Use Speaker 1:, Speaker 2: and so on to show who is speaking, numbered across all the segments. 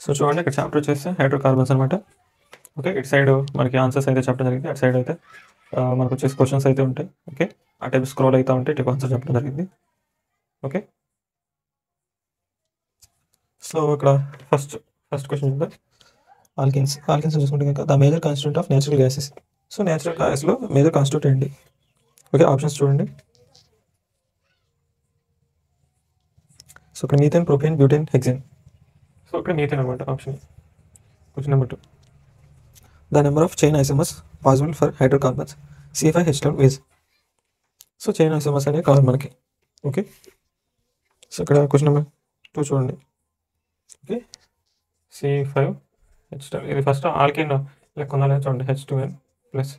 Speaker 1: So చూడండి ఇక్కడ chapter వచ్చేసి హైడ్రోకార్బన్స్ అనమాట. ఓకే, ఇటు సైడ్ మనకి ఆన్సర్స్ అయితే చెప్పడం జరిగింది, అటు సైడ్ అయితే మనకు వచ్చేసి క్వశ్చన్స్ అయితే ఉంటాయి. ఓకే, ఆ టైప్ స్క్రోల్ అవుతూ ఉంటే ఇటు ఆన్సర్ చెప్పడం జరిగింది. ఓకే, సో ఇక్కడ ఫస్ట్ క్వశ్చన్ ఉంది ఆల్కిన్స్ చూసుకుంటే కనుక the major constituent of natural gases. So natural గ్యాస్లో మేజర్ కాన్స్టిట్యూంట్ ఏంటి? ఓకే, ఆప్షన్స్ చూడండి. సో ఇక్కడ methane, propane, butane, hexane. So ఇక్కడ మీథేన్ అనమాట option. Question number 2, the number of chain isomers possible for hydrocarbons C5H12 is. So chain isomers అనేవి కావాలి మనకి. Okay, so ఇక్కడ క్వశ్చన్ నెంబర్ 2 చూడండి. ఓకే, C5H12 ఇది ఫస్ట్ ఆల్కేన్ లెక్క ఉందా లేదా చూడండి. H2n plus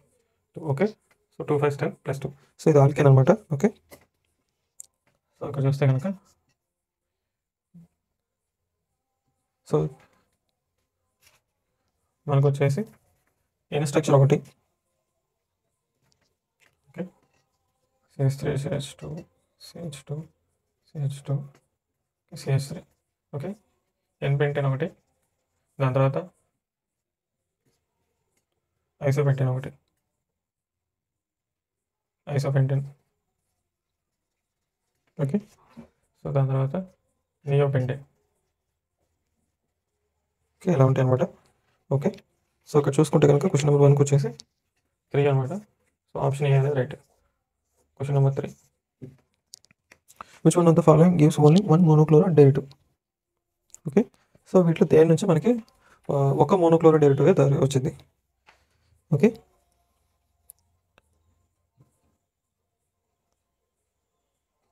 Speaker 1: 2. Okay, so 2 5 10 plus 2. So ఇది ఆల్కేన్ అనమాట. ఓకే, సో ఇక్కడ చూస్తే కనుక సో మనకు వచ్చేసి ఎన్ స్ట్రక్చర్ ఒకటి. Okay, CH3 CH2 CH2 CH2 CH3. Okay, n pentane ఒకటి, దాని తర్వాత ఐసోపెంటేన్ ఒకటి, ఐసోపెంటేన్. ఓకే, సో దాని తర్వాత నియోపెంటేన్. ఓకే, ఇలా ఉంటాయి అనమాట. ఓకే, సో ఇక్కడ చూసుకుంటే కనుక క్వశ్చన్ నెంబర్ 1కి వచ్చేసి 3 అనమాట. సో ఆప్షన్ ఏ అనేది right. Question number 3, which one of the following gives only 1 monochloride derivative. Okay, so వీటిలో దేని నుంచి మనకి ఒక మోనోక్లోరైడ్ డెరివేటివ్ వచ్చింది. ఓకే,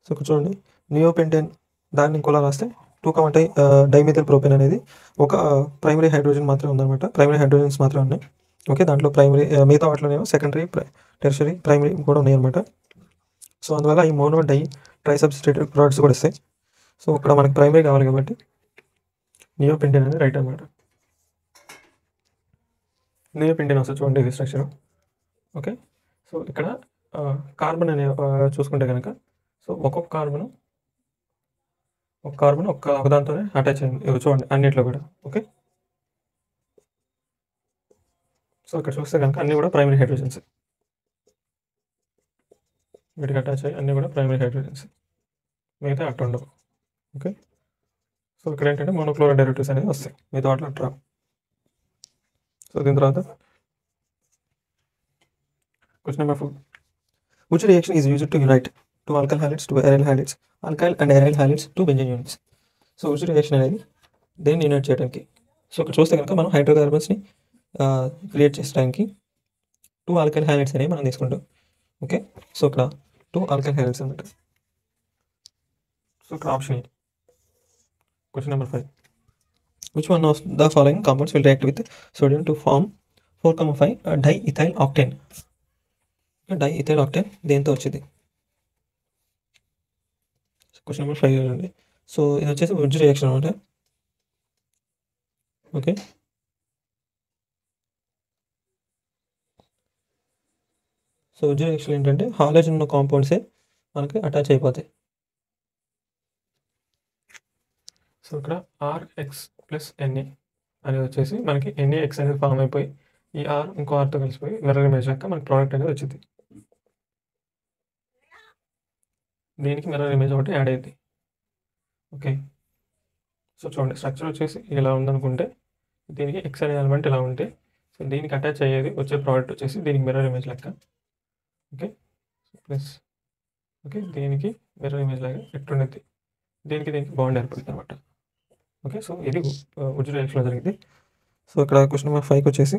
Speaker 1: సో ఇక్కడ చూడండి నియోపెంటేన్, దాన్ని ఇంకోలా రాస్తే 2 డైమిథైల్ ప్రోపేన్ అనేది ఒక ప్రైమరీ హైడ్రోజన్ మాత్రమే ఉందన్నమాట. ప్రైమరీ హైడ్రోజన్స్ మాత్రమే ఉన్నాయి. ఓకే, దాంట్లో ప్రైమరీ మిగతా వాటిలోనేమో సెకండరీ, టెర్షరీ, ప్రైమరీ కూడా ఉన్నాయి అనమాట. సో అందువల్ల ఈ మోనో ట్రై సబ్స్టిట్యూటెడ్ ప్రోడక్ట్స్ కూడా వస్తాయి. సో ఇక్కడ మనకి ప్రైమరీ కావాలి కాబట్టి నియోపెంటేన్ అనేది రైట్ అనమాట. నియోపెంటేన్ వస్తుంది చూడండి ఇది స్ట్రక్చర్. ఓకే, సో ఇక్కడ కార్బన్ అనే చూసుకుంటే కనుక సో ఒక్కొక్క కార్బన్ ఒకదాంతోనే అటాచ్ అయింది. ఇవి చూడండి అన్నిట్లో కూడా. ఓకే, సో ఇక్కడ చూస్తే కనుక అన్నీ కూడా ప్రైమరీ హైడ్రోజన్స్, వీటికి అటాచ్ అయ్యి అన్నీ కూడా ప్రైమరీ హైడ్రోజన్స్, మిగతా అట్లా ఉండవు. ఓకే, సో ఇక్కడ ఏంటంటే మోనోక్లోరైడ్ డెరివేటివ్స్ అనేది వస్తాయి, మిగతా వాటిలో అట్లా. సో దీని తర్వాత question number 4, which reaction is used to unite 2 alkyl halides to aryl halides, alkyl and aryl halides to benzene units. So which reaction అనేది దేన్ని యూనిట్ చేయడానికి. సో ఇక్కడ చూస్తే కనుక మనం హైడ్రోకార్బన్స్ని క్రియేట్ చేసడానికి 2 ఆల్కైల్ హైలైట్స్ అనేవి మనం తీసుకుంటాం. ఓకే, సో ఇక్కడ 2 ఆల్కైల్ హైలైట్స్ అనమాట. సో ఇక్కడ option A. Question number 5, which one of the following compounds will react with sodium to form 4,5 diethyl octane. Diethyl octane దేంతో వచ్చింది. క్వశ్చన్ నెంబర్ 5 అండి. సో ఇది వచ్చేసి ఉడ్జ్ రియాక్షన్ అనమాట. ఓకే, సో ఉడ్జ్ రియాక్షన్ ఏంటంటే హాలోజన్ ఉన్న కాంపౌండ్సే మనకి అటాచ్ అయిపోతాయి. సో ఇక్కడ RX ప్లస్ NA అనేది వచ్చేసి మనకి NaX అనేది ఫామ్ అయిపోయి ఈ R ఇంకో ఆర్తో కలిసిపోయి మిర్రర్ ఇమేజ్ లెక్క మనకి ప్రోడక్ట్ అనేది వచ్చింది. దీనికి మిర్రర్ ఇమేజ్ ఒకటి యాడ్ అయింది. ఓకే, సో చూడండి స్ట్రక్చర్ వచ్చేసి ఇలా ఉందనుకుంటే దీనికి X అనే ఎలిమెంట్ ఇలా ఉంటే సో దీనికి అటాచ్ అయ్యేది వచ్చే ప్రోడక్ట్ వచ్చేసి దీనికి మిర్రర్ ఇమేజ్ లెక్క. ఓకే, ప్లస్ ఓకే దీనికి మిర్రర్ ఇమేజ్ లాగా ఎట్లుండేది, దీనికి బాండ్ ఏర్పడుతుంది అనమాట. ఓకే, సో ఇది ఉడ్జ్ రియాక్షన్లో జరిగింది. సో ఇక్కడ క్వశ్చన్ నెంబర్ 5కి వచ్చేసి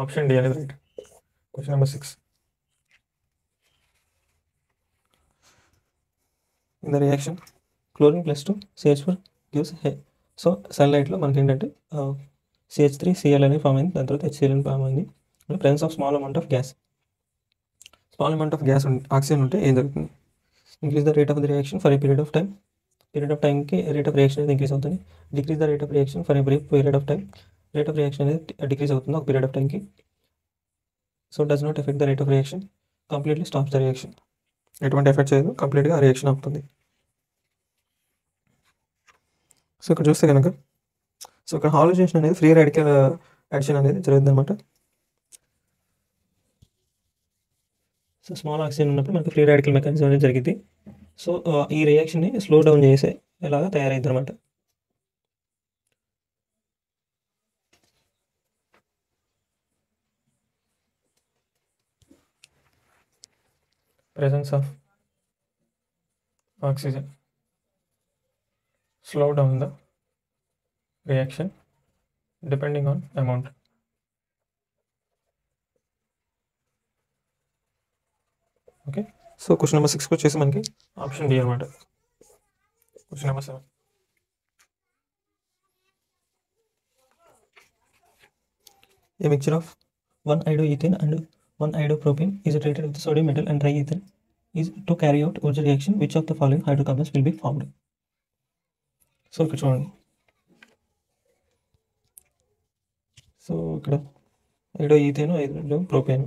Speaker 1: ఆప్షన్ డి అనేది right. Question number 6, in the reaction chlorine plus 2 CH4 gives so సన్లైట్లో మనకి ఏంటంటే CH3Cl అనేది ఫామ్ అయింది, దాని తర్వాత HCl అని ఫామ్ అయింది. Presence of small amount of gas oxygen ఉంటే ఏం జరుగుతుంది. Increase the rate of the reaction for a period of టైంకి రేట్ ఆఫ్ రియాక్షన్ అనేది ఇంక్రీజ్ అవుతుంది. Decrease the rate of reaction for a brief period of time, rate of reaction అనేది decrease అవుతుంది ఒక period of టైంకి. So does not effect the rate of reaction, completely stops the reaction. ఎటువంటి effect చేయదు, కంప్లీట్గా ఆ reaction ఆపుతుంది. So ఇక్కడ చూస్తే కనుక సో ఇక్కడ హాలోజనేషన్ అనేది ఫ్రీ రాడికల్ యాక్షన్ అనేది జరుగుతుంది అనమాట. సో స్మాల్ ఆక్సిజన్ ఉన్నప్పుడు మనకి ఫ్రీ రాడికల్ మెకానిజం అనేది జరిగింది. సో ఈ రియాక్షన్ని స్లో డౌన్ చేసే ఎలాగా తయారైంది అనమాట. presence of oxygen slow down the reaction depending on amount. Okay, so question number 6 వచ్చేసి మనకి ఆప్షన్ డి అనమాట. Question number 7, a mixture of 1-iodoethane and 1-iodopropane is treated with sodium metal and triethane is to carry out Urge reaction. Which of the following hydrocarbons will be formed? So ఇక్కడ చూడండి. So ఇక్కడ ఐడోఈథేన్, ఐడోప్రోపేన్.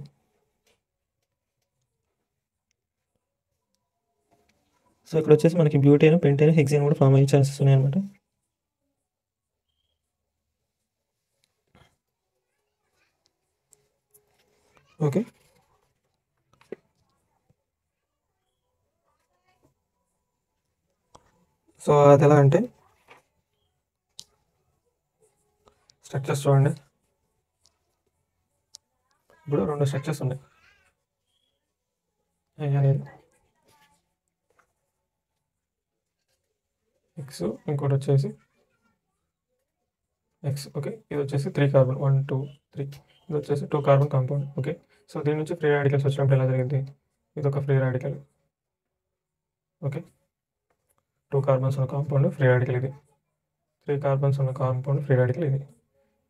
Speaker 1: So ఇక్కడ వచ్చేసి మనకి butane, pentane, hexane కూడా form అయ్యే chances ఉన్నాయన్నమాట. Okay, so అది ఎలా అంటే స్ట్రక్చర్స్ చూడండి. ఇప్పుడు 2 స్ట్రక్చర్స్ ఉన్నాయి. అనేది ఎక్స్, ఇంకోటి వచ్చేసి ఎక్స్. ఓకే, ఇది వచ్చేసి 3 కార్బన్, 1 2 3. ఇది వచ్చేసి 2 కార్బన్ కాంపౌండ్. ఓకే, సో దీని నుంచి ఫ్రీ రాడికల్స్ వచ్చినప్పుడు ఎలా జరిగింది? ఇది ఒక ఫ్రీ రాడికల్. ఓకే, 2 కార్బన్స్ ఉన్న కాంపౌండ్ ఫ్రీ రాడికల్ ఇది. 3 కార్బన్స్ ఉన్న కాంపౌండ్ ఫ్రీ రాడికల్ ఇది.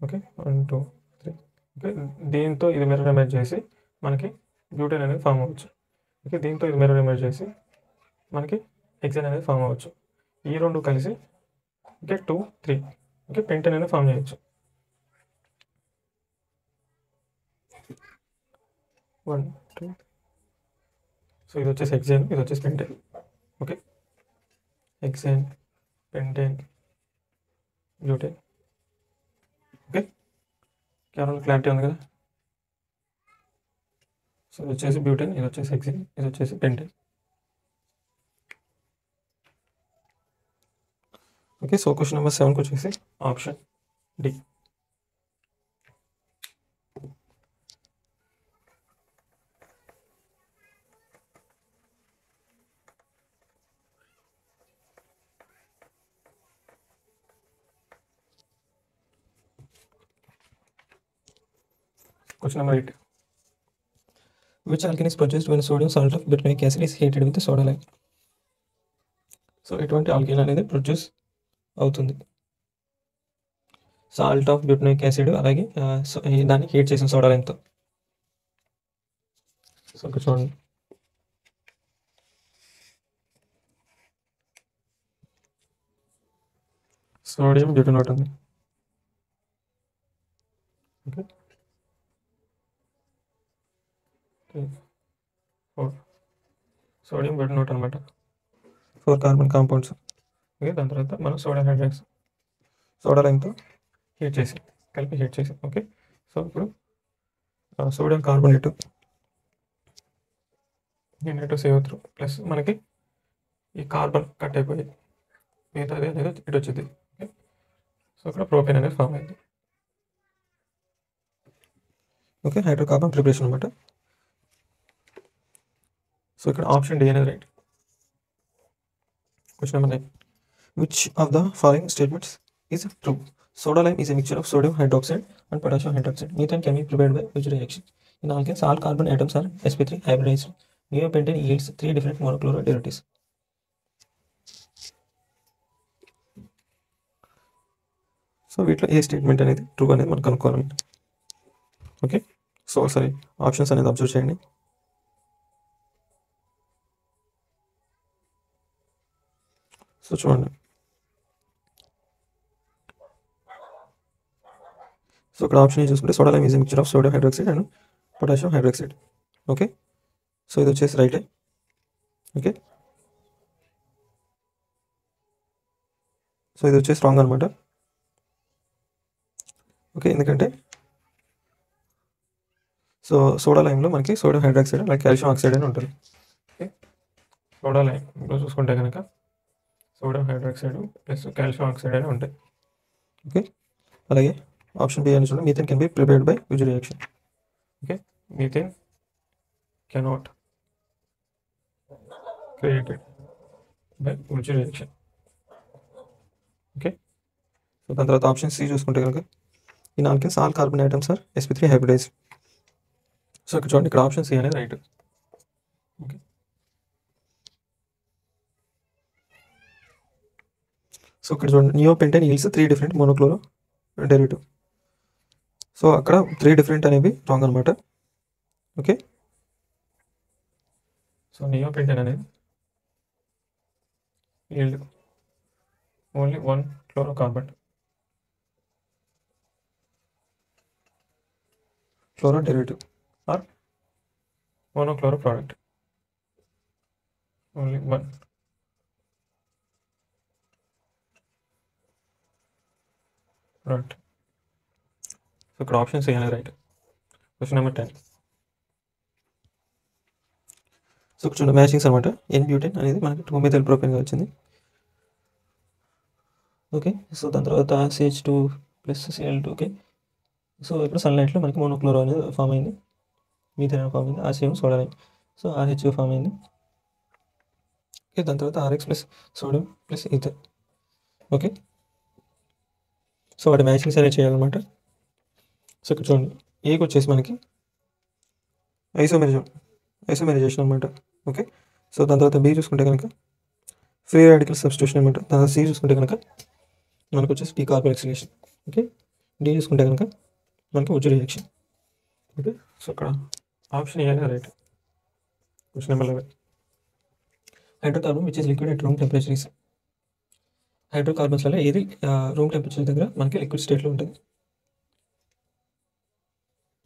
Speaker 1: ఓకే, 1 2 3. ఓకే, దీంతో ఇది మిర్రర్ ఇమేజ్ చేసి మనకి బ్యూటేన్ అనేది ఫామ్ అవ్వచ్చు. ఓకే, దీంతో ఇది మిర్రర్ ఇమేజ్ చేసి మనకి హెక్సేన్ అనేది ఫామ్ అవ్వచ్చు. ఈ 2 కలిసి ఓకే 2 3. ఓకే, పెంటేన్ అనేది ఫామ్ చేయొచ్చు. 1 2. సో ఇది వచ్చేసి హెక్సేన్, ఇది వచ్చేసి pentane. Okay, hexane, pentane, butane. Okay, కేవలం క్లారిటీ ఉంది కదా. సో ఇది వచ్చేసి బ్యూటేన్, ఇది వచ్చేసి హెక్సేన్, ఇది వచ్చేసి pentane. Okay, so question number 7 వచ్చేసి option D. Question number 8. Which alkene is produced when sodium salt of butanoic acid is heated with the soda lime? So ఎటువంటి ఆల్కీన్ అనేది ప్రొడ్యూస్ అవుతుంది? సాల్ట్ ఆఫ్ బ్యూటనోయిక్ యాసిడ్ అలాగే దాన్ని heat చేసిన soda లైమ్తో. So ఇక్కడ చూడండి. Sodium బ్యూటనోట్ ఉంది. Okay, 4 sodium బ్యూటనోట్ అనమాట. 4 కార్బన్ కాంపౌండ్స్. ఓకే, దాని తర్వాత మనం సోడియం హైడ్రాక్స్ సోడా లైమ్తో హీట్ చేసి కలిపి హీట్ చేసి. ఓకే, సో ఇప్పుడు సోడియం కార్బోనేట్ CO3 ప్లస్ మనకి ఈ కార్బన్ కట్ అయిపోయి మిగతాది అనేది ఇటు వచ్చింది. ఓకే, సో ఇక్కడ ప్రోపేన్ అనేది ఫామ్ అయింది. ఓకే, హైడ్రోకార్బన్ ప్రిపరేషన్ అనమాట. సో ఇక్కడ ఆప్షన్ డి అనేది right. Question number 9. Which of the following statements is true? Soda lime is a mixture of sodium hydroxide and potassium hydroxide. Methane can be prepared by which reaction? In alkanes, all carbon atoms are sp3 hybridized. Neopentane yields 3 different monochloride derivatives. So వీటిలో ఏ statement అనేది true అనేది మనం కనుక్కోవాలన్నమాట. Okay, so సరే options అనేది observe చేయండి. So చూడండి. So ఇక్కడ option చూసుకుంటే soda lime is mixture of sodium hydroxide and potassium hydroxide. Okay, so ఇది వచ్చేసి రైటే. ఓకే, సో ఇది వచ్చేసి రాంగ్ అనమాట. ఓకే, ఎందుకంటే సో సోడా లైమ్లో మనకి సోడియం హైడ్రాక్సైడ్ అలాగే కాల్షియం ఆక్సైడ్ అని ఉంటుంది. ఓకే, సోడా లైమ్లో చూసుకుంటే కనుక sodium hydroxide plus calcium oxide అని ఉంటాయి. ఓకే, అలాగే ఆప్షన్ బి అని చూడండి, methane can be prepared by వుజ్ reaction. Okay, methane cannot created by వుజ్ రియాక్షన్. ఓకే, సో దాని తర్వాత ఆప్షన్ సి చూసుకుంటే కనుక in alkanes all carbon atoms are sp3 hybridize. So ఇక్కడ చూడండి, ఇక్కడ ఆప్షన్ సి అనేది రైట్. ఓకే, సో ఇక్కడ చూడండి, నియోపెంటైన్ ఈల్స్ 3 డిఫరెంట్ మోనోక్లోరో డెరివేటివ్. సో అక్కడ 3 డిఫరెంట్ అనేవి రాంగ్ అనమాట. ఓకే, సో నియోపెంటైన్ అనేది yield only 1 fluorocarbon fluoro derivative or monochloro product only 1. Right, so ఇక్కడ ఆప్షన్ సి అనేది రైట్. Question number 10. సో ఇక్కడ చూడండి, మ్యాచింగ్స్ అనమాట. ఎన్ బ్యూటెన్ అనేది మనకి 2-మెథైల్ ప్రోపేన్గా వచ్చింది. ఓకే, సో దాని తర్వాత CH2 plus Cl2. Okay, so ఇక్కడ సన్లైట్లో మనకి మోనోక్లోరో అనేది ఫామ్ అయింది, మీథేన్ అనేది ఫామ్ అయింది, RCM soda lime, so RH form అయింది. ఓకే, దాని తర్వాత RX plus sodium plus ether. Okay, so వాటి మ్యాచింగ్స్ అనేది చేయాలన్నమాట. సో ఇక్కడ చూడండి, ఏకి వచ్చేసి మనకి ఐసోమెరైజేషన్ అనమాట. ఓకే, సో దాని తర్వాత బి చూసుకుంటే కనుక ఫ్రీ రాడికల్ సబ్స్టిట్యూషన్ అనమాట. దాని సి చూసుకుంటే కనుక మనకు వచ్చేసి డీకార్బోక్సిలేషన్. ఓకే, డి చూసుకుంటే కనుక మనకి వుజ్ రియాక్షన్. ఓకే, సో ఇక్కడ ఆప్షన్ ఏ అనేది right. Question number 11. Hydrocarbon which is liquid at room temperature is. హైడ్రోకార్బన్స్లలో ఏది రూమ్ టెంపరేచర్ దగ్గర మనకి లిక్విడ్ స్టేట్లో ఉంటుంది.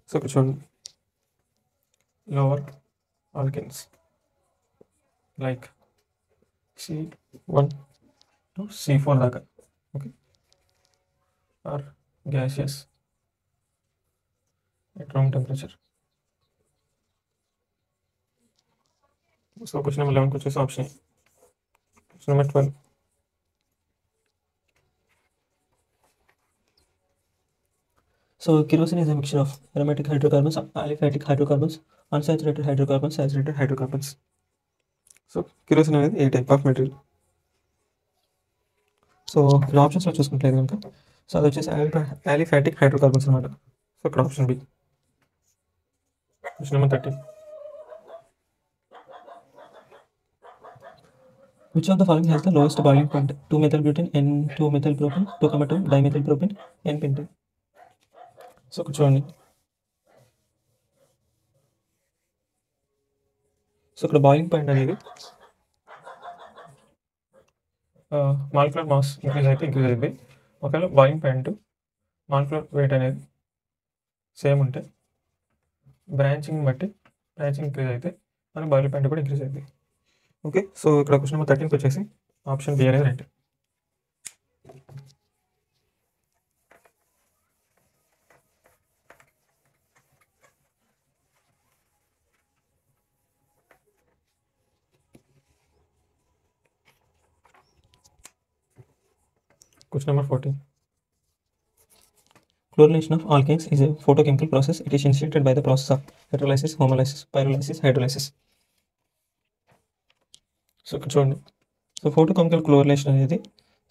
Speaker 1: సో ఇక్కడ చూడండి, lower alkenes like C1 to C4 దాకా. Okay, are gaseous at room temperature. So question number 11 వచ్చేసి option. Question number 12. So kerosene is a mixture of aromatic hydrocarbons, aliphatic hydrocarbons, unsaturated hydrocarbons, saturated hydrocarbons. So kerosene అనేది ఏ type of material. So ఇక్కడ ఆప్షన్స్లో చూసుకుంటే కనుక so అది వచ్చేసి aliphatic hydrocarbons అనమాట. సో ఇక్కడ option B. Question number 13. Which of the following has the lowest boiling point? 2-methylbutane, N2-methylpropane, 2-dimethylpropane, N-pentane. So ఇక్కడ చూడండి, సో ఇక్కడ బాయిలింగ్ పాయింట్ అనేది మాలిక్యులర్ మాస్ ఇంక్రీజ్ అయిపోయి ఒకవేళ బాయిలింగ్ పాయింట్ మాలిక్యులర్ వెయిట్ అనేది same ఉంటే బ్రాంచింగ్ ఇంక్రీజ్ అయితే మనకి బాయిలింగ్ పాయింట్ కూడా ఇంక్రీజ్ అవుతుంది. ఓకే, సో ఇక్కడ క్వశ్చన్ నెంబర్ 13 వచ్చేసి ఆప్షన్ బి అనేది right. Question number 14. Chlorination of alkanes is a photochemical process. It is initiated by the process of electrolysis, homolysis, pyrolysis, hydrolysis. So ఇక్కడ చూడండి, so photochemical chlorination అనేది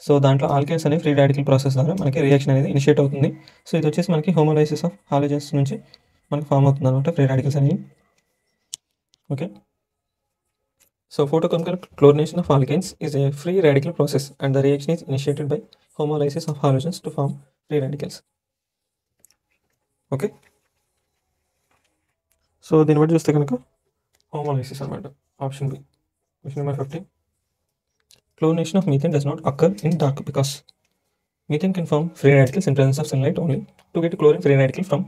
Speaker 1: so దాంట్లో alkanes అనే free radical process ద్వారా మనకి reaction అనేది initiate అవుతుంది. So ఇది వచ్చేసి మనకి హోమోలైసిస్ ఆఫ్ హాలోజన్స్ నుంచి మనకి ఫామ్ అవుతుంది అనమాట ఫ్రీ రాడికల్స్ అనేవి. Okay, so photochemical chlorination of alkanes is a free radical process and the reaction is initiated by homolysis of halogens to form free radicals. Okay, so దీన్ని బట్టి చూస్తే కనుక homolysis అనమాట, option B. Question number 15. Chlorination of methane does not occur in dark because methane can form free radicals in presence of sunlight only. To get chlorine free radical from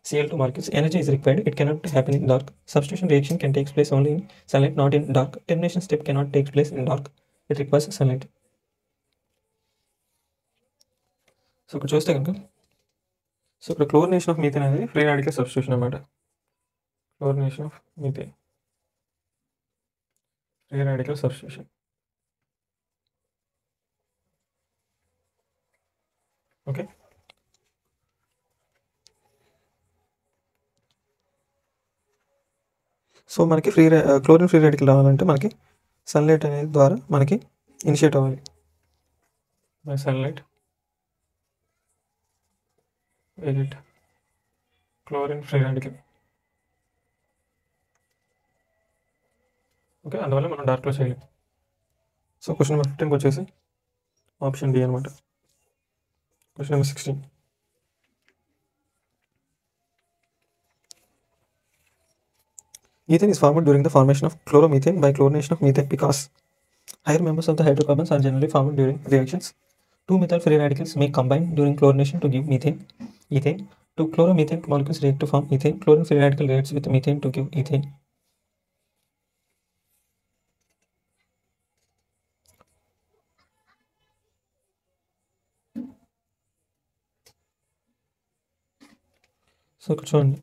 Speaker 1: Cl2 molecules, energy is required. It cannot happen in dark. Substitution reaction can take place only in sunlight, not in dark. Termination step cannot take place in dark. It requires sunlight. So ఇక్కడ చూస్తే కనుక so ఇక్కడ chlorination of methane అనేది free radical substitution అనమాట. Chlorination of methane, free radical substitution. Okay, so మనకి chlorine free radical రావాలంటే మనకి sunlight అనేది ద్వారా మనకి ఇనిషియేట్ అవ్వాలి. By sunlight edit chlorine free radical. Okay, అందువల్ల మనం డార్క్లో చేయలేం. సో క్వశ్చన్ నెంబర్ 15 వచ్చేసి ఆప్షన్ డి అనమాట. Question number 16. Ethane is formed during the formation of chloromethane by chlorination of methane because higher members of the hydrocarbons are generally formed during reactions. Two methyl free radicals may combine during chlorination to give ethane. Two chloromethane molecules react to form ethane. Chlorine free radical reacts with methane to give ethane. So ఇక్కడ చూడండి,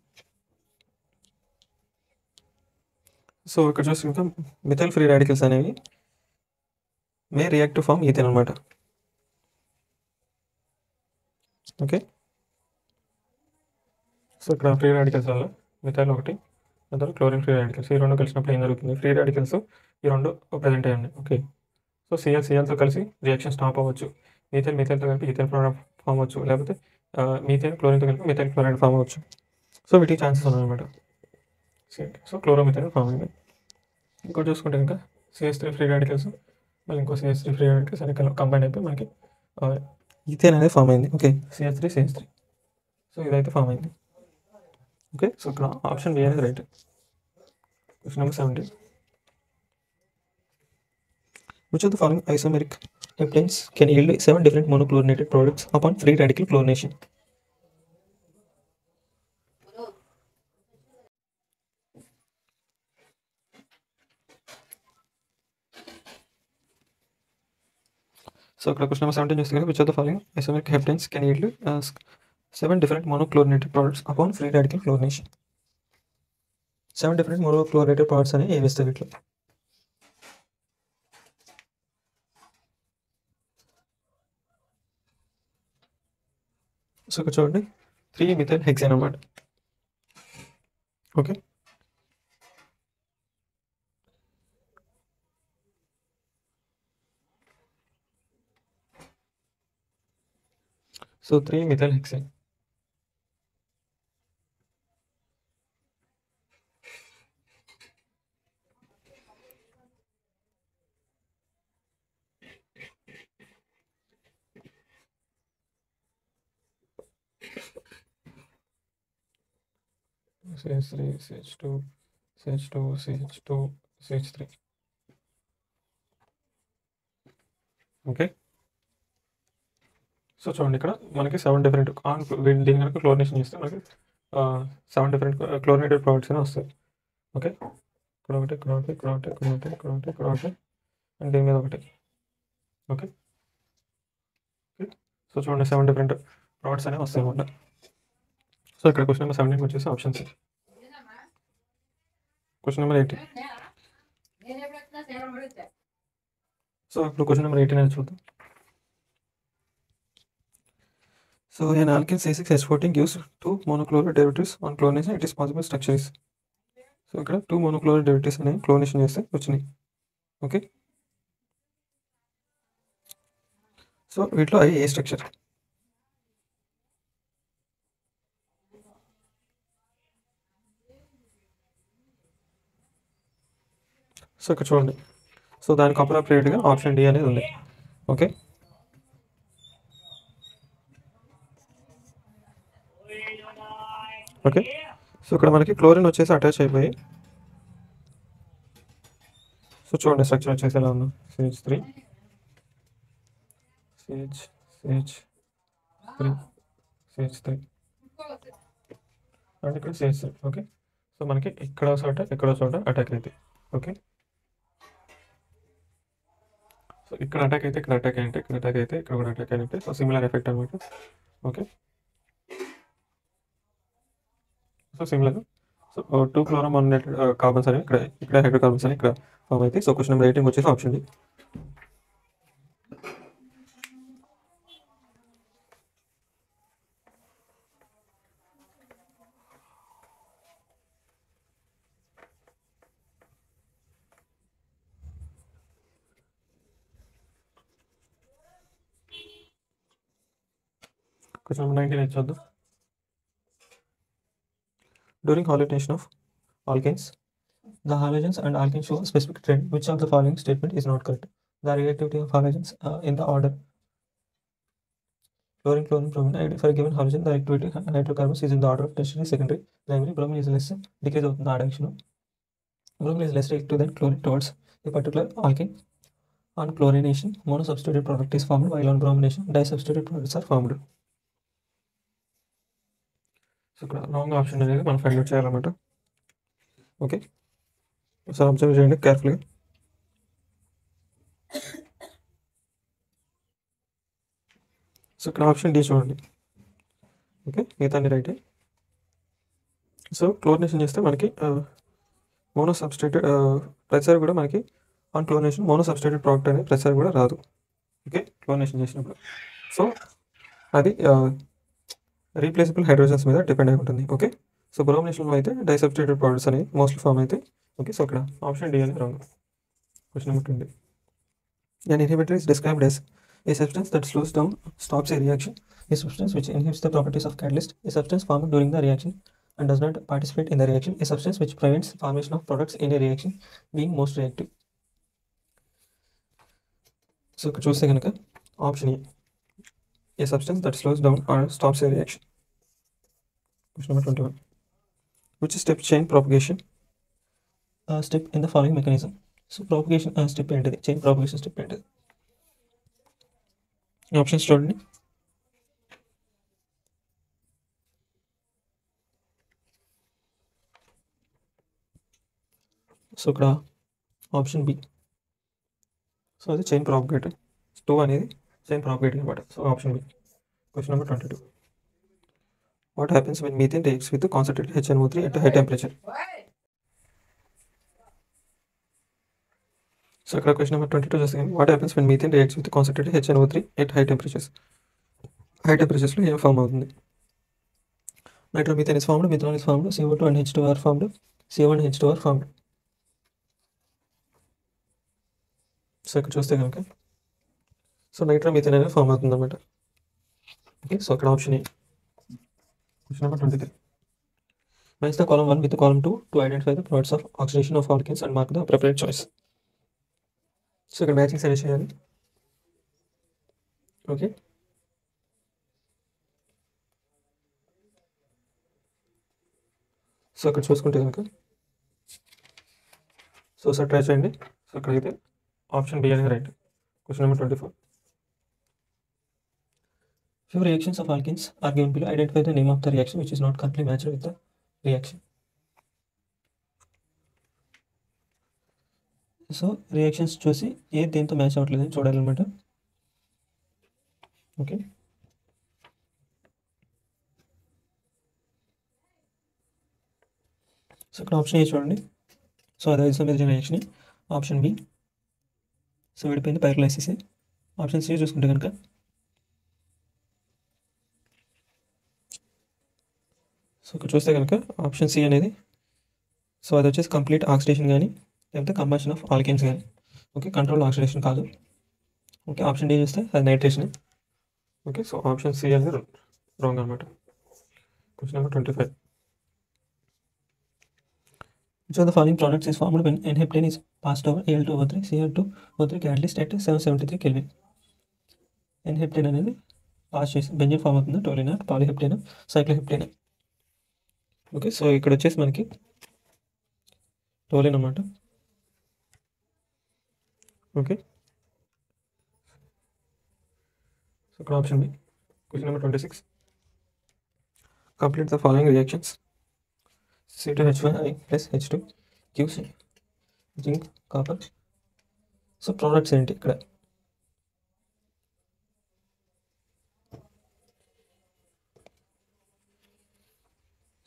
Speaker 1: so ఇక్కడ చూసుకుంటే methyl free radicals అనేవి మే react to form ethane అనమాట. Okay, so ఇక్కడ free radicals వల్ల methyl ఒకటి, తర్వాత క్లోరిన్ ఫ్రీ రాడికల్స్, ఈ రెండు కలిసినప్పుడు ఏం జరుగుతుంది, ఫ్రీ రాడికల్స్ ఈ రెండు ప్రజెంట్ అయ్యండి. ఓకే, సో సిఎల్తో కలిసి రియాక్షన్ స్టాప్ అవ్వచ్చు. మీథైల్తో కలిపి ఈథేన్ ఫామ్ అవ్వచ్చు, లేకపోతే మీథేన్ క్లోరిన్తో కలిపి మిథైల్ క్లోరైడ్ ఫామ్ అవ్వచ్చు. సో వీటికి ఛాన్సెస్ ఉన్నాయన్నమాట. సో క్లోరోమిథైల్ ఫామ్ అయింది. ఇంకోటి చూసుకుంటే ఇంకా CH3 ఫ్రీ రాడికల్స్, మళ్ళీ ఇంకో CH3 ఫ్రీ రాడికల్స్ అని కంబైన్ అయిపోయి మనకి ఈథేన్ అనేది ఫామ్ అయింది. Okay, CH3. సో ఇదైతే ఫామ్ అయింది. ఓకే, సో ఇక్కడ ఆప్షన్ బి అనేది right. Question number 17. Which of the following isomeric heptanes can yield 7 different monochlorinated products upon free radical chlorination? So ఇక్కడ క్వశ్చన్ నెంబర్ 17 చూస్తే which of the following isomeric heptanes can yield 7 different monochlorinated products upon free radical chlorination. 7 different monochlorinated products అనేవి ఏమి ఇస్తాయి వీటిలో? So ఇక్కడ చూడండి 3-methyl hexane అన్నమాట. Okay, so 3-methyl hexane. CH3, CH2, CH2, CH2, CH3. Okay, so చూడండి ఇక్కడ మనకి 7 డిఫరెంట్ దీని కనుక క్లోరినేషన్ చేస్తే మనకి 7 డిఫరెంట్ క్లోరినేటెడ్ ప్రోడక్ట్స్ అని వస్తాయి. ఓకే, ఇక్కడ ఒకటి అండ్ దీని మీద ఒకటి. ఓకే, సో చూడండి 7 డిఫరెంట్ ప్రోడక్ట్స్ అనేవి వస్తాయి అన్నమాట. సో ఇక్కడ క్వశ్చన్ నెంబర్ 17 వచ్చేసి option C. Question number 18. So ఇప్పుడు క్వశ్చన్ నెంబర్ 18 అనేది చూద్దాం. So an alkene C6H14 gives 2 monochloride derivatives on chlorination. It is possible structure is. So ఇక్కడ 2 monochloride derivatives అనేవి క్లోరినేషన్ చేస్తే వచ్చినాయి. ఓకే, సో వీటిలో అది ఏ స్ట్రక్చర్? సో ఇక్కడ చూడండి, సో దానికి అప్రోప్రియేట్గా ఆప్షన్ డి అనేది ఉంది. ఓకే, ఓకే, సో ఇక్కడ మనకి క్లోరిన్ వచ్చేసి అటాచ్ అయిపోయి, సో చూడండి స్ట్రక్చర్ వచ్చేసి ఎలా ఉందో, CH3 అండ్ ఇక్కడ CH3. ఓకే, సో మనకి ఎక్కడో చోట అటాక్ అవుతాయి. ఓకే, సో ఇక్కడ అటాక్ అయితే ఇక్కడ అటాక్ అయితే ఇక్కడ కూడా అటాక్ అయినట్టే. సో సిమిలర్ ఎఫెక్ట్ అనమాట. Okay, so similar. సో 2 క్లోరోమోనేటెడ్ కార్బన్స్ అనేవి ఇక్కడ హైడ్రోకార్బన్స్ అనేవి ఇక్కడ ఫామ్ అవుతాయి. సో క్వశ్చన్ నెంబర్ 18 వచ్చేసి ఆప్షన్ డి. క్వశ్చన్ నెంబర్ 19 చూద్దాం. During hallucination of alkanes, the halogens and alkanes show a specific trend. Which of the following statement is not correct? The reactivity of halogens in the order fluorine, chlorine, bromine. For a given halogen, the reactivity of hydrocarbons is in the order of tertiary, secondary, primary. Bromine is less decrease of the addition. Bromine is less reactive than chlorine towards a particular alkane. On chlorination, monosubstituted product is formed, while on bromination, disubstituted products are formed. So ఇక్కడ wrong option అనేది మనం find out చేయాలన్నమాట. Okay, so observe చేయండి కేర్ఫుల్గా. So ఇక్కడ option D చూడండి. Okay, మిగతా అన్ని రైటే. సో క్లోరినేషన్ చేస్తే మనకి మోనోసబ్స్టిట్యూటెడ్ ప్రతిసారి కూడా మనకి ఆన్ క్లోరినేషన్ మోనోసబ్స్టిట్యూటెడ్ ప్రోడక్ట్ అనేది ప్రతిసారి కూడా రాదు. ఓకే, క్లోరినేషన్ చేసినప్పుడు. సో అది రీప్లేసబుల్ హైడ్రోజన్స్ మీద డిపెండ్ అయి ఉంటుంది. ఓకే, సో బ్రోమినేషన్లో అయితే డైసబ్స్టిట్యూటెడ్ ప్రోడక్ట్స్ అనేవి మోస్ట్లీ ఫామ్ అయితే. ఓకే, సో ఇక్కడ ఆప్షన్ డి అనేది wrong. Question number 20. An inhibitor is described as a substance that slows down, stops a reaction. A substance which inhibits the properties of catalyst. A substance formed during the reaction and does not participate in the reaction. A substance which prevents formation of products in a reaction, being most reactive. So ఇక్కడ చూస్తే కనుక option A, a substance that slows down or stops a reaction. Question number 21. Which step chain propagation step in the following mechanism? So propagation step ఏంటిది, chain propagation step ఏంటిది? Options చూడండి. So ఇక్కడ option B. So అది chain propagator. 2 అనేది chain propagator అనమాట. So option B. Question number 22. What happens when methane reacts with the concentrated HNO3 at a high temperature? So ఇక్కడ question number 22 చూస్తే what happens when methane reacts with concentrated HNO3 at high temperatures. High టెంపరేచర్స్లో ఏం form అవుతుంది? Nitromethane is formed, methanol is formed, CO2 and H2 are formed, CO1 H2 are formed. So ఇక్కడ చూస్తే కనుక so nitromethane అనేది form అవుతుంది అనమాట. Okay, so అక్కడ option A. Question number 23. Match the column 1 with the column 2 to identify the products of oxidation of alkanes and mark the appropriate choice. So ఇక్కడ matching select చేయాలి. Okay, so ఇక్కడ చూసుకుంటే కనుక so sir try చేయండి. So ఇక్కడైతే option B అనేది right. Question number 24. Few reactions of alkenes are given below. Identify the name of the reaction which is not correctly matched with the reaction. So reactions చూసి ఏ దేంతో match అవ్వట్లేదని చూడాలన్నమాట. Okay, so ఇక్కడ option ఏ చూడండి. So అది ఐసోమెరిజన్ reaction. Option B so విడిపోయింది pyrolysis. Option C చూసుకుంటే కనుక so ఇక్కడ చూస్తే కనుక ఆప్షన్ సి అనేది సో అది వచ్చేసి కంప్లీట్ ఆక్సిడేషన్ కానీ లేకపోతే కంబషన్ ఆఫ్ ఆల్కేన్స్ కానీ. ఓకే, కంట్రోల్ ఆక్సిడేషన్ కాదు. ఓకే, ఆప్షన్ డి చూస్తే అది nitration. Okay, so option C అనేది రాంగ్ అనమాట. Question number 25. Which of the following products is formed when N-heptane is passed over Al2O3 Cl2O3 catalyst at 773 Kelvin? N-heptane అనేది pass చేసి benzene form అవుతుంది. టోలినా, పాలిహెప్టేన్, సైక్లోహెప్టేన్. Okay, so ఇక్కడ వచ్చేసి మనకి toluene అన్నమాట. Okay, so ఇక్కడ option B. Question number 26. Complete the following reactions. C2H1 plus H2 gives zinc, copper. So products ఏంటి ఇక్కడ?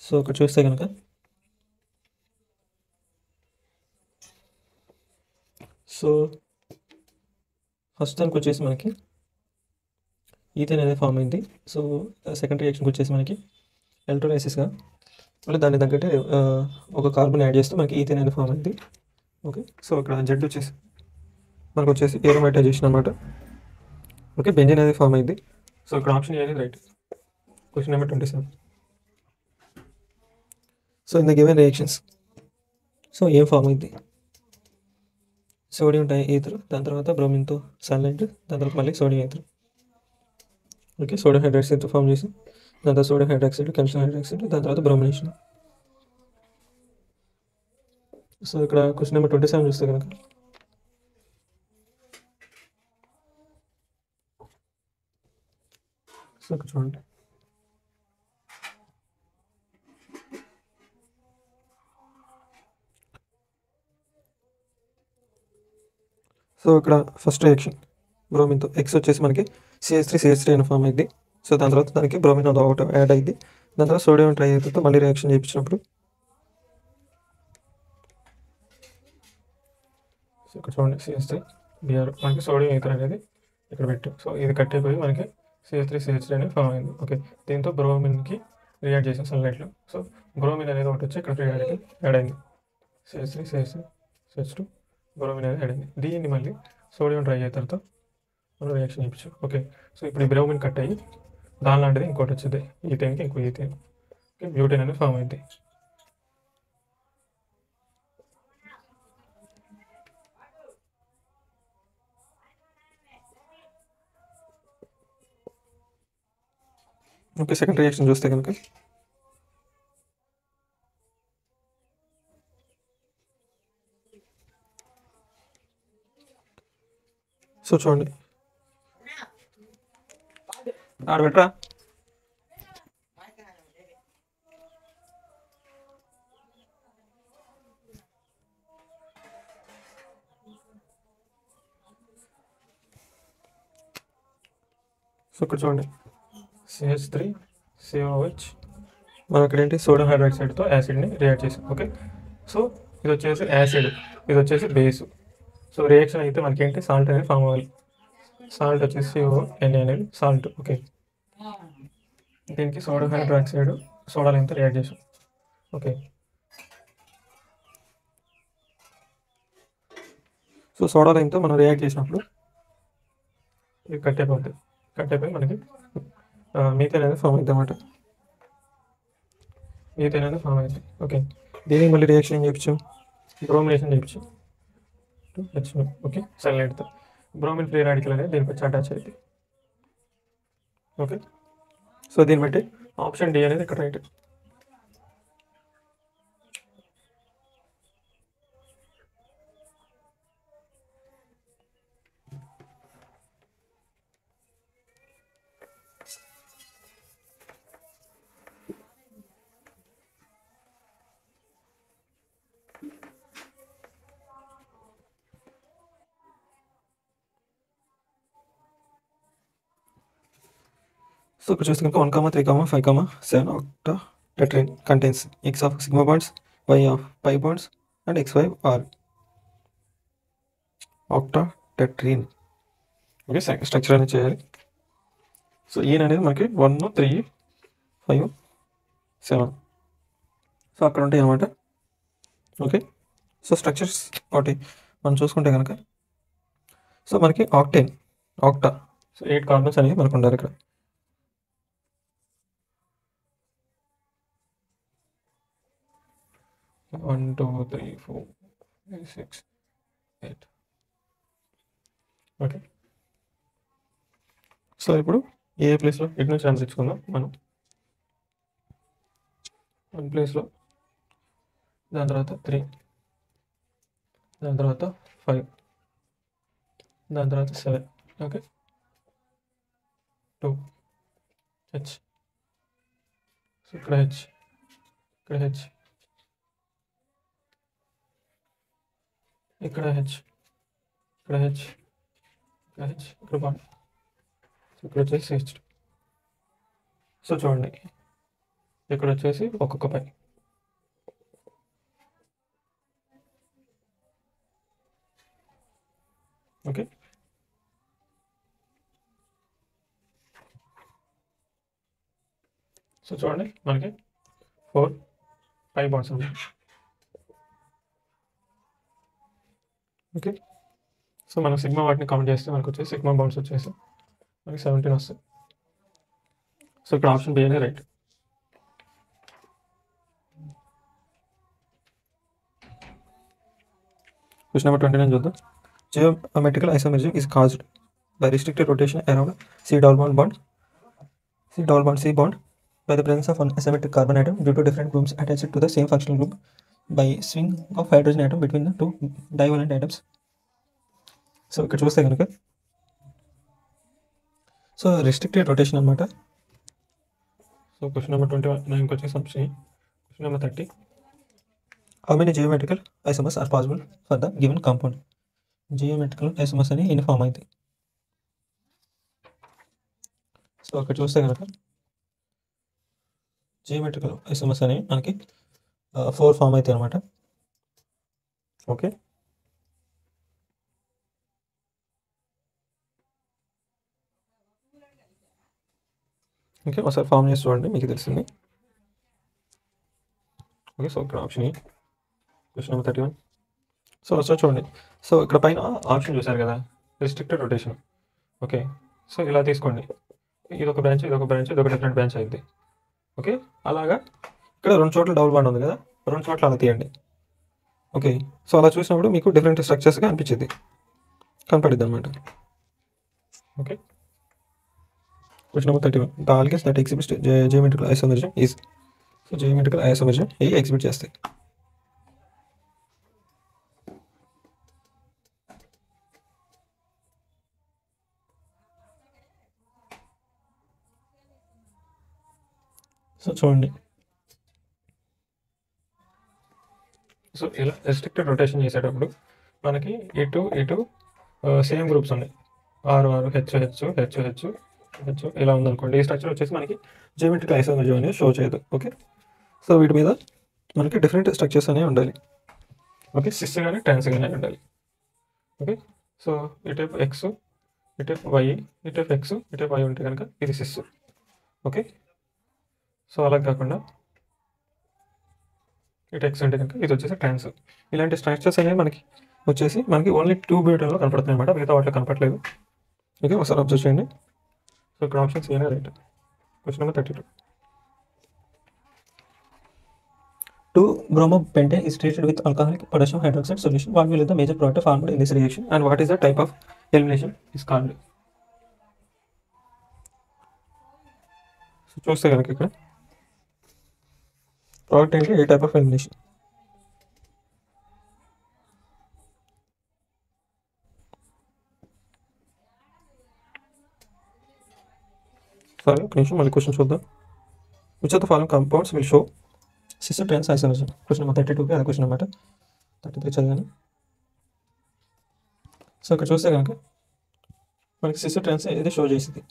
Speaker 1: సో ఇక్కడ చూస్తే కనుక సో ఫస్ట్ దానికి వచ్చేసి మనకి ఈథేన్ అనేది ఫామ్ అయింది. సో సెకండ్ రియాక్షన్కి వచ్చేసి మనకి ఎలక్ట్రోలైసిస్గా మళ్ళీ దానికి తగ్గట్టు ఒక కార్బన్ యాడ్ చేస్తే మనకి ఈథేన్ అనేది ఫామ్ అయింది. ఓకే, సో ఇక్కడ జెడ్ వచ్చేసి మనకు వచ్చేసి ఏరోమైటైజేషన్ అనమాట. ఓకే, బెంజీన్ అనేది ఫామ్ అయింది. సో ఇక్కడ ఆప్షన్ ఏ అనేది right. Question number 27. So in the given reactions so ఏం ఫామ్ అయింది? సోడియం డై ఈథర్, దాని తర్వాత బ్రోమిన్తో సల్ఫైడ్, దాని తర్వాత మళ్ళీ sodium ether. Okay, sodium hydroxide form చేసి దాని తర్వాత సోడియం హైడ్రాక్సైడ్, కాల్షియం హైడ్రాక్సైడ్, దాని తర్వాత బ్రోమినేషన్. సో ఇక్కడ క్వశ్చన్ నెంబర్ 27 చూస్తే కనుక సో ఇక్కడ చూడండి. సో ఇక్కడ ఫస్ట్ రియాక్షన్ బ్రోమిన్తో ఎక్స్ వచ్చేసి మనకి CH3 అని ఫామ్ అయింది. సో దాని తర్వాత దానికి బ్రోమిన్ ఒకటి యాడ్ అయింది. దాని తర్వాత సోడియం ట్రై అవుతుందో మళ్ళీ రియాక్షన్ చేయించినప్పుడు సో ఇక్కడ చూడండి CH3Br మనకి సోడియం ఈథర్ అనేది ఇక్కడ పెట్టాం. సో ఇది కట్ అయిపోయి మనకి CH3 అనేది ఫామ్ అయింది. ఓకే, దీంతో బ్రోమిన్కి రియాక్ట్ చేసాం సన్లైట్లో. సో బ్రోమిన్ అనేది ఒకటి వచ్చి ఇక్కడ ఫ్రీ యాడ్ అయింది. CH3 బ్రోమిన్ అనేది యాడ్ అయింది. దీన్ని మళ్ళీ సోడియం ట్రై ఈథర్తో మనం రియాక్షన్ చేయించాం. ఓకే, సో ఇప్పుడు ఈ బ్రోమిన్ కట్ అయ్యి దాని లాంటిది ఇంకోటి వచ్చింది ఈథేన్కి ఇంకో ఈథేన్. ఓకే, బ్యూటేన్ అనేది ఫామ్ అయింది. ఓకే, సెకండ్ రియాక్షన్ చూస్తే కనుక సో చూడండి ఆడ పెట్టరా. సో ఇక్కడ చూడండి CH3COH మనం ఇక్కడ ఏంటి సోడియం హైడ్రాక్సైడ్తో యాసిడ్ని రియాక్ట్ చేసాం. ఓకే, సో ఇది వచ్చేసి యాసిడ్, ఇది వచ్చేసి బేసు. సో రియాక్షన్ అయితే మనకి ఏంటి సాల్ట్ అనేది ఫామ్ అవ్వాలి. సాల్ట్ వచ్చేసి CONA అనేది సాల్ట్. ఓకే, దీనికి సోడియం హైడ్రాక్సైడ్ సోడా లైన్తో రియాక్ట్ చేసాం. ఓకే, సో సోడా లైన్తో మనం రియాక్ట్ చేసినప్పుడు ఇది కట్ అయిపోయి మనకి మీథేన్ అనేది ఫామ్ అవుతుంది అన్నమాట. మీథేన్ అనేది ఫామ్ అవుతుంది. ఓకే, దీనికి మళ్ళీ రియాక్షన్ ఏం చేయించాం? బ్రోమినేషన్ చేయించాం. ఓకే, సన్లైట్తో బ్రోమిన్ ఫ్రీ రాడికల్ అనేది దీనికి వచ్చి అటాచ్ అవుతుంది. ఓకే, సో దీన్ని బట్టి ఆప్షన్ డి అనేది ఇక్కడ రైట్. సో ఇక్కడ చూస్తే కనుక 1, 3, 5, 7 octa tetrane contains X of sigma bonds, Y of pi bonds and XY are octa tetrane. Okay, structure అనేది చేయాలి. సో ఈయన అనేది మనకి 1, 3, 5, 7 సో అక్కడ ఉంటాయి అన్నమాట. ఓకే, సో స్ట్రక్చర్స్ ఒకటి మనం చూసుకుంటే కనుక సో మనకి ఆక్టా సో 8 కార్బన్స్ అనేవి మనకు ఉండాలి ఇక్కడ. 1, 2, 3, 4, 5, 6, 8. ఓకే, సో ఇప్పుడు ఏ ప్లేస్లో ఎటు నుంచి ఆన్సర్ ఇచ్చుకుందాం మనం. 1 ప్లేస్లో, దాని తర్వాత 3, దాని తర్వాత 5, దాని తర్వాత 7. ఓకే, 2 H, సో ఇక్కడ H, ఇక్కడ H, ఇక్కడ H, ఇక్కడ H, ఇక్కడ H, ఇక్కడ బాండ్. సో ఇక్కడ వచ్చేసి H2. సో చూడండి ఇక్కడ వచ్చేసి ఒక్కొక్క పై. ఓకే, సో చూడండి మనకి 4 పై బాండ్స్ ఉన్నాయి. ఓకే, సో మనం సిగ్మా వాటిని కౌంట్ చేస్తే మనకు వచ్చేసి సిగ్మా బాండ్స్ వచ్చేసి మనకి 17 వస్తాయి. సో ఇక్కడ ఆప్షన్ బి అనేది రైట్. క్వశ్చన్ నెంబర్ 29 చూద్దాం. Geometrical isomerism is caused by restricted rotation around C double bond C bond by the presence of one asymmetric carbon atom due to different groups attached to the same functional group by swing of hydrogen atom between the two divalent atoms. So ఇక్కడ చూస్తే కనుక so restricted rotation అనమాట. So question number 29 వచ్చేసి option. Question number 30, how many geometrical isomers are possible for the given compound? Geometrical isomers అని ఎన్ని form అవుతాయి? So అక్కడ చూస్తే కనుక జియోమెట్రికల్ ఐసోమర్స్ అని మనకి 4 ఫామ్ అవుతాయి అనమాట. ఓకే, ఓకే ఒకసారి ఫామ్ చేసి చూడండి మీకు తెలిసింది. ఓకే, సో ఇక్కడ option A. Question number 31. So ఒకసారి చూడండి. సో ఇక్కడ పైన ఆప్షన్ చూసారు కదా, రిస్ట్రిక్టెడ్ రొటేషన్. ఓకే, సో ఇలా తీసుకోండి. ఇది ఒక బ్రాంచ్, ఇది ఒక బ్రాంచ్, ఇది ఒక డిఫరెంట్ బ్రాంచ్ అయింది. ఓకే, అలాగా ఇక్కడ 2 చోట్ల డబుల్ బాండ్ ఉంది కదా, 2 చోట్ల అలా తీయండి. ఓకే, సో అలా చూసినప్పుడు మీకు డిఫరెంట్ స్ట్రక్చర్స్గా అనిపించింది, కనపడిద్ది అనమాట. Okay, question number 31, the alkanes that exhibits geometrical isomerism is. So geometrical isomerism A exhibit చేస్తాయి? సో చూడండి, సో ఇలా రెస్ట్రిక్టెడ్ రొటేషన్ చేసేటప్పుడు మనకి ఇటు సేమ్ గ్రూప్స్ ఉన్నాయి. ఆరు H H H H H ఇలా ఉందనుకోండి. ఈ స్ట్రక్చర్ వచ్చేసి మనకి జియోమెట్రికల్ ఐసోమెరిజం అనేది షో చేయదు. ఓకే, సో వీటి మీద మనకి డిఫరెంట్ స్ట్రక్చర్స్ అనేవి ఉండాలి. ఓకే, సిస్ కానీ ట్రాన్స్ కానీ ఉండాలి. ఓకే, సో ఇటేపు ఎక్స్, ఇటేపు వై, ఇటేపు ఎక్స్, ఇటేపు వై ఉంటే కనుక ఇది సిస్. ఓకే, సో అలా కాకుండా ఇటు ఎక్స్ అంటే కనుక ఇది వచ్చేసి ట్రాన్స్. ఇలాంటి స్ట్రక్చర్స్ అనేవి మనకి ఓన్లీ 2 బీటాలో కనపడుతుంది అనమాట, మిగతా వాటిలో కనపడలేదు. ఓకే, ఒకసారి అబ్జర్వ్ చేయండి. సో ఇక్కడ ఆప్షన్స్ ఏమైనా right. Question number 32, 2-bromopentane is treated with alcoholic potassium hydroxide solution. What will be the major product formed in this reaction and what is the type of elimination is called? So చూస్తే కనుక ఇక్కడ product ఏంటి, ఏ type of elimination? సరే ఒక నిమిషం మళ్ళీ question చూద్దాం. Which of the following compounds will show cis trans isomerism? Question number 32కి అదే క్వశ్చన్ అనమాట. 33 చదివాను. సో ఇక్కడ చూస్తే కనుక మనకి సిస్ ట్రాన్స్ ఏది షో చేసింది.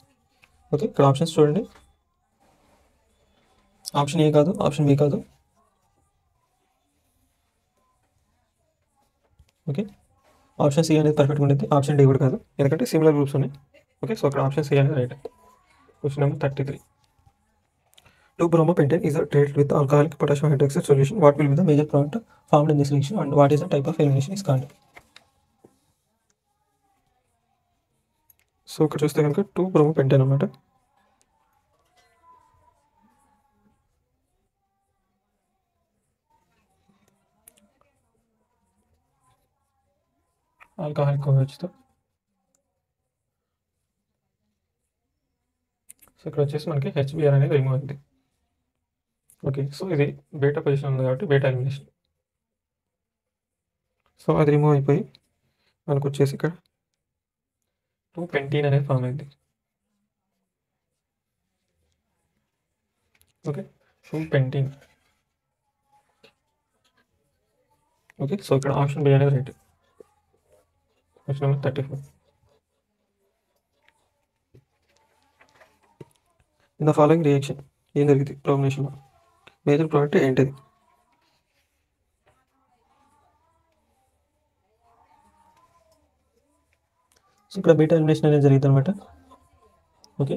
Speaker 1: ఓకే, ఇక్కడ ఆప్షన్స్ చూడండి. ఆప్షన్ ఏ కాదు, ఆప్షన్ బి కాదు. ఓకే, ఆప్షన్ సి అనేది పర్ఫెక్ట్గా ఉండేది, ఆప్షన్ డి కూడా కాదు, ఎందుకంటే సిమిలర్ గ్రూప్స్ ఉన్నాయి. ఓకే, సో అక్కడ ఆప్షన్ సి అనేది right. Question number 33, 2-bromopentane is treated with alcoholic potassium hydroxide solution. What will be the major product formed in this reaction and what is the type of elimination is called? So ఇక్కడ చూస్తే కనుక 2-bromopentane అనమాట. Alcoholic కోహెచ్తో. So ఇక్కడ వచ్చేసి మనకి HBR అనేది remove అయింది. Okay, so ఇది బీటా పొజిషన్ ఉంది కాబట్టి బీటా ఎలిమినేషన్. సో అది రిమూవ్ అయిపోయి మనకు వచ్చేసి ఇక్కడ 2-pentene అనేది ఫామ్ అయింది. Okay, 2-pentene. ఓకే, సో ఇక్కడ ఆప్షన్ బి అనేది right. Question number 34, in the following reaction ఏం జరిగింది బ్రోమినేషన్లో? మేజర్ ప్రోడక్ట్ ఏంటిది? సో ఇక్కడ బీటా ఎలిమినేషన్ అనేది జరిగింది అనమాట. ఓకే,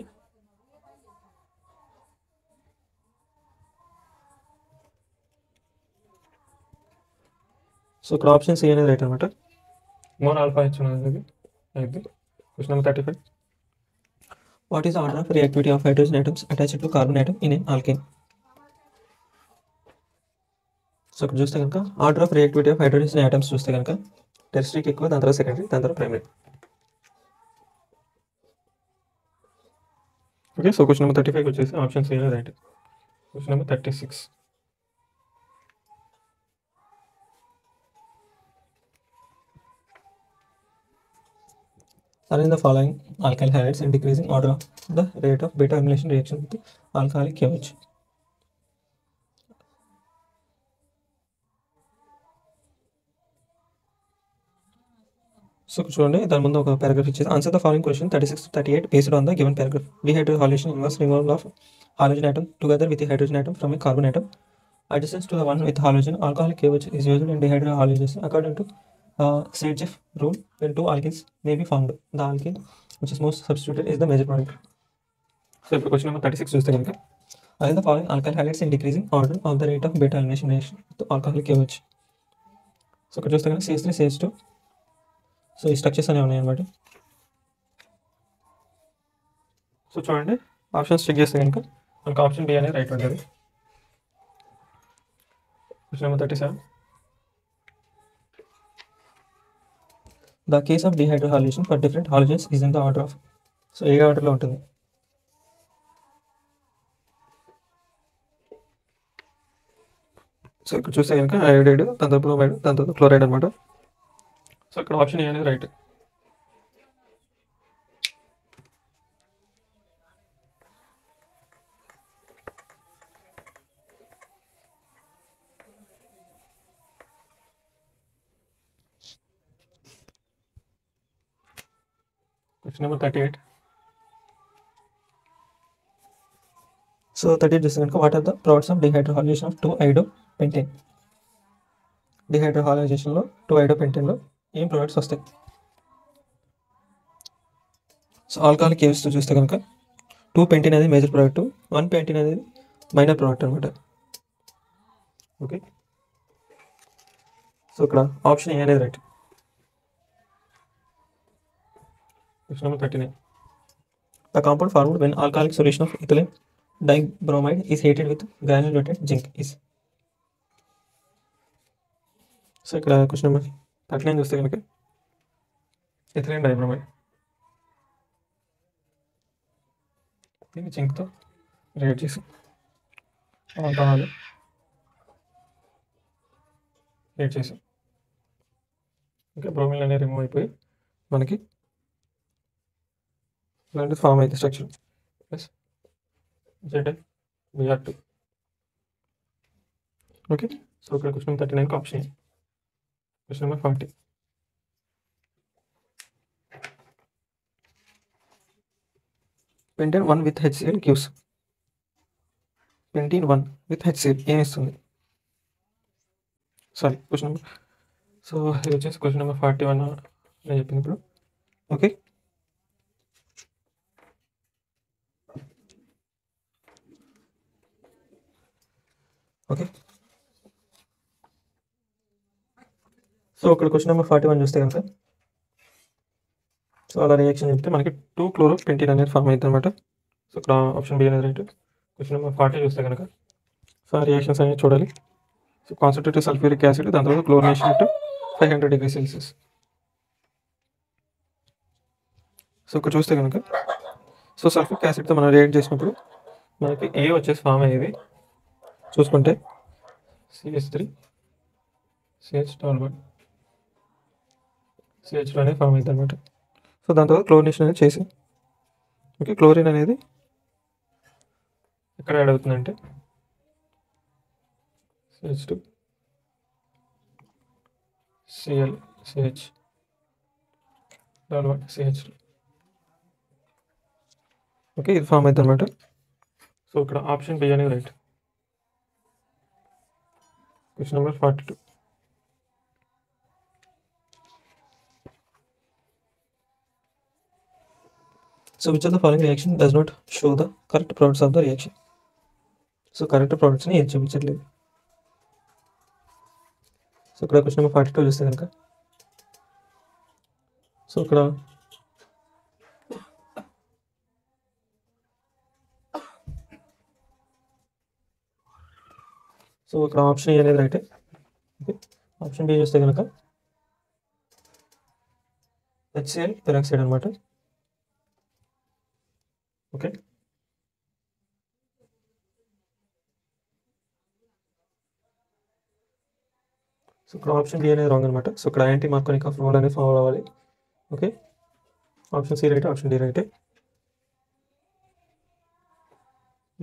Speaker 1: సో ఇక్కడ ఆప్షన్ సి అనేది రైట్ అనమాట. మోర్ ఆల్ఫా హెచ్ అనేది అయితే question number 35. What is order of reactivity of hydrogen atoms attached to carbon atom in an alkane? So ఇక్కడ చూస్తే కనుక order of reactivity of hydrogen atoms చూస్తే కనుక టెర్షరీకి ఎక్కువ, దాని తర్వాత సెకండరీ, దాని తర్వాత primary. Okay, so question number 35 వచ్చేసి ఆప్షన్ సి అనేది right. Question number 36. Are in the following alkyl halides in decreasing order of the rate of beta accumulation reaction with alcoholic KOH? So చూడండి, దాని ముందు ఒక paragraph ఇచ్చేది. Answer the following question 36 to 38 based on the given paragraph. Dehydrogenation involves removal of halogen atom together with the hydrogen atom from a carbon atom adjacent to the one with halogen. Alcoholic KOH is used in dehydrogenation according to Sage rule. When two alkenes may be formed, the alkene which is most substituted is the major product. So ఇప్పుడు question number 36 చూస్తే కనుక are the following alkyl halides in decreasing order of the rate of beta elimination reaction to alcoholic KOH? So ఇక్కడ చూస్తే కనుక CH3 CH2. So ఈ structures అనేవి ఉన్నాయి అన్నమాట. సో చూడండి, ఆప్షన్స్ చెక్ చేస్తే కనుక మనకు ఆప్షన్ బి అనేది రైట్ ఉంటుంది. Question number 37. The case of dehydrogenation for different halogens is in the order of. So ఏ ఆర్డర్లో ఉంటుంది? సో ఇక్కడ చూస్తే కనుక అయోడైడ్, దాని తర్వాత బ్రోమైడ్, దాని తర్వాత క్లోరైడ్ అనమాట. సో ఇక్కడ ఆప్షన్ ఏ అనేది రైట్. Question number 38. సో 38 చూస్తే కనుక what are the products of dehydrohalogenation of 2-iodopentane? డిహైడ్రోహాలైజేషన్లో 2-iodopentane ఏం ప్రోడక్ట్స్ వస్తాయి? సో ఆల్కహాలిక్ కేవ్స్తో చూస్తే కనుక 2-pentene అనేది మేజర్ ప్రోడక్ట్, 1-pentene అనేది మైనర్ ప్రోడక్ట్ అనమాట. ఓకే, సో ఇక్కడ ఆప్షన్ ఏ అనేది right. Question number 39. The compound formed when alcoholic solution of ethylene dibromide is heated with granulated zinc is. So ఇక్కడ question number 39 చూస్తే కనుక ethylene dibromide దీన్ని జింక్తో react చేసి alcohol react చేసి ఇంకా బ్రోమిన్ అనేది రిమూవ్ అయిపోయి మనకి ఇలాంటి ఫామ్ అయితే structure plus ZnBr2. Okay, so ఇక్కడ question 39 option. Question number 40. Pentane 1 with HCl gives. Pentane 1 with HCl ఏమి ఇస్తుంది? సారీ, క్వశ్చన్ నెంబర్, సో ఇది వచ్చేసి క్వశ్చన్ నెంబర్ 41 నేను చెప్పింది ఇప్పుడు. ఓకే, ఓకే, సో ఇక్కడ క్వశ్చన్ నెంబర్ 41 చూస్తే కనుక సో అలా రియాక్షన్ చెప్తే మనకి 2-chloro-pentene అనేది ఫామ్ అవుతుంది అనమాట. సో ఇక్కడ ఆప్షన్ బి అనేది రైట్. క్వశ్చన్ నెంబర్ 40 చూస్తే కనుక సో ఆ రియాక్షన్స్ అనేవి చూడాలి. సో కాన్సన్ట్రేటెడ్ సల్ఫ్యూరిక్ యాసిడ్, దాని తర్వాత chlorination at 500 degrees Celsius. So ఇక్కడ చూస్తే కనుక సో సల్ఫ్యూరిక్ యాసిడ్తో మనం రియాక్ట్ చేసినప్పుడు మనకి ఏ వచ్చేసి ఫామ్ అయ్యేది చూసుకుంటే CH3 CH1 CH2 అనేది ఫామ్ అవుతుంది అనమాట. సో దాని తర్వాత క్లోరినేషన్ అనేది చేసి ఓకే, క్లోరిన్ అనేది ఎక్కడ యాడ్ అవుతుందంటే CH2 Cl CH1 CH2. Okay, ఇది ఫామ్ అవుతుంది అనమాట. సో ఇక్కడ ఆప్షన్ బి అనేది right. Question number 42. So which of the following reaction does not show the correct products of the reaction? So correct ప్రోడక్ట్స్ని ఏం చూపించట్లేదు. సో ఇక్కడ క్వశ్చన్ నెంబర్ 42 చూస్తే కనుక సో ఇక్కడ ఆప్షన్ ఏ అనేది రైటే. ఓకే, ఆప్షన్ బి చూస్తే కనుక HCl పెరాక్సైడ్ అనమాట. ఓకే, సో ఇక్కడ ఆప్షన్ బి అనేది రాంగ్ అనమాట. సో ఇక్కడ యాంటీ మార్కోనిక్ ఆఫ్ రోల్ అనేది ఫాలో అవ్వాలి. Okay, option C right, option D రైటే.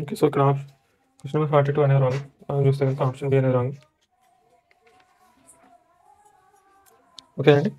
Speaker 1: ఓకే, సో ఇక్కడ క్వశ్చన్ నెంబర్ 42 అనేది రాంగ్. చూస్తే కనుక ఆప్షన్ బి అనేది రాంగ్. ఓకే అండి.